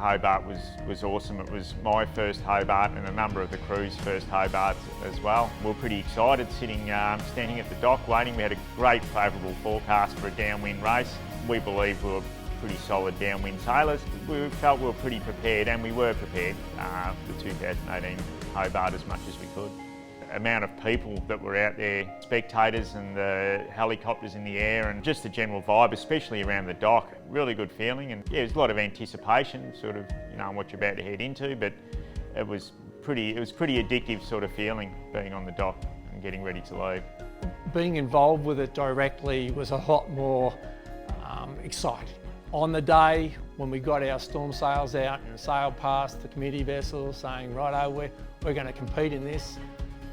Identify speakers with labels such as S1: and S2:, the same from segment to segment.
S1: Hobart was awesome. It was my first Hobart and a number of the crew's first Hobarts as well. We were pretty excited standing at the dock waiting. We had a great favourable forecast for a downwind race. We believe we were pretty solid downwind sailors. We felt we were pretty prepared, and we were prepared for the 2018 Hobart as much as we could. The amount of people that were out there, spectators and the helicopters in the air, and just the general vibe, especially around the dock, really good feeling. And yeah, there's a lot of anticipation, sort of, you know, what you're about to head into, but it was pretty addictive sort of feeling being on the dock and getting ready to leave.
S2: Being involved with it directly was a lot more exciting. On the day when we got our storm sails out and sailed past the committee vessel saying, righto, we're going to compete in this,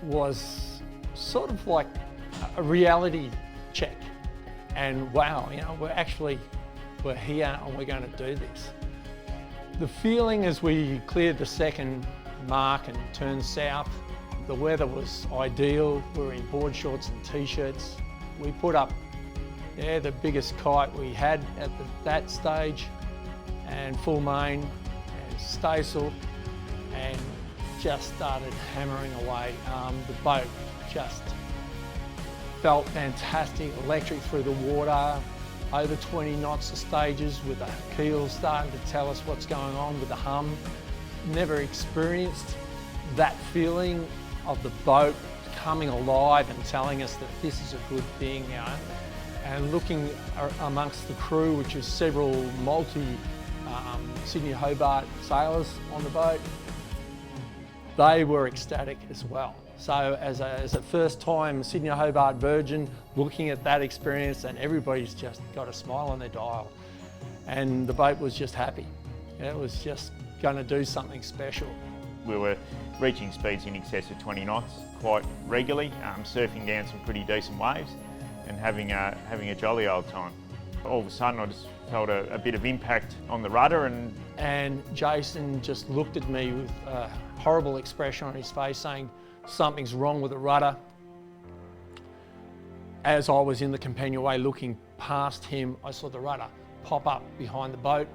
S2: was sort of like a reality check. And wow, you know, we're here and we're going to do this. The feeling as we cleared the second mark and turned south, the weather was ideal. We were in board shorts and t-shirts. We put up the biggest kite we had at that stage, and full main and staysail, and just started hammering away. The boat just felt fantastic, electric through the water, over 20 knots of stages with the keel starting to tell us what's going on with the hum. Never experienced that feeling of the boat coming alive and telling us that this is a good thing, you know. And looking amongst the crew, which is several Sydney-Hobart sailors on the boat, they were ecstatic as well. So as a first-time Sydney-Hobart virgin, looking at that experience, and everybody's just got a smile on their dial. And the boat was just happy. It was just going to do something special.
S1: We were reaching speeds in excess of 20 knots quite regularly, surfing down some pretty decent waves and having a jolly old time. All of a sudden I just felt a bit of impact on the rudder, and
S2: Jason just looked at me with a horrible expression on his face saying something's wrong with the rudder. As I was in the companionway looking past him, I saw the rudder pop up behind the boat.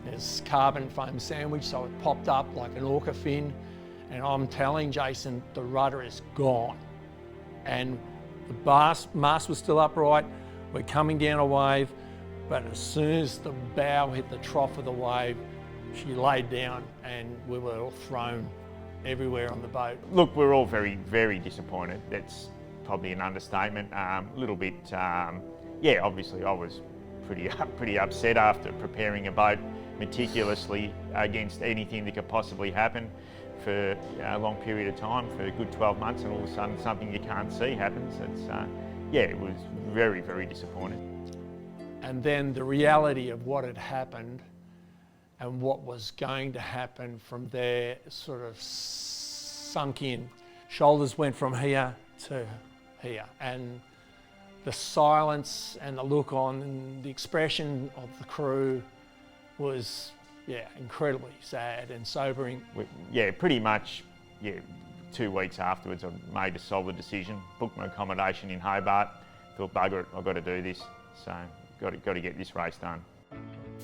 S2: There's carbon foam sandwich, so it popped up like an orca fin, and I'm telling Jason the rudder is gone. And the mast was still upright, we're coming down a wave, but as soon as the bow hit the trough of the wave, she laid down and we were all thrown everywhere on the boat.
S1: Look, we're all very, very disappointed. That's probably an understatement. A little bit, yeah, obviously I was pretty upset after preparing a boat meticulously against anything that could possibly happen for a long period of time, for a good 12 months, and all of a sudden something you can't see happens. It's, yeah, it was very, very disappointing.
S2: And then the reality of what had happened and what was going to happen from there sort of sunk in. Shoulders went from here to here, and the silence and the look on and the expression of the crew was, yeah, incredibly sad and sobering.
S1: Yeah, pretty much, yeah, 2 weeks afterwards I made a solid decision, booked my accommodation in Hobart, thought, bugger it, I've got to do this, so got to get this race done.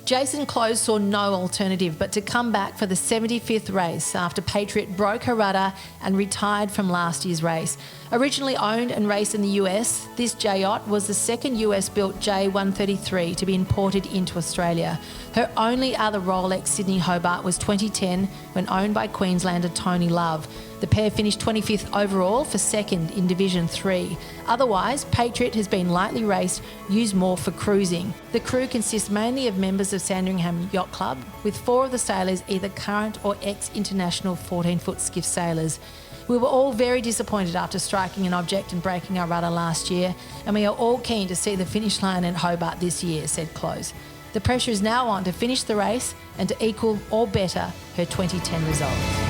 S3: Jason Close saw no alternative but to come back for the 75th race after Patriot broke her rudder and retired from last year's race. Originally owned and raced in the US, this J-yacht was the second US-built J133 to be imported into Australia. Her only other Rolex Sydney Hobart was 2010 when owned by Queenslander Tony Love. The pair finished 25th overall for second in Division 3. Otherwise, Patriot has been lightly raced, used more for cruising. The crew consists mainly of members of Sandringham Yacht Club, with 4 of the sailors either current or ex-international 14-foot skiff sailors. We were all very disappointed after striking an object and breaking our rudder last year, and we are all keen to see the finish line at Hobart this year, said Close. The pressure is now on to finish the race and to equal or better her 2010 results.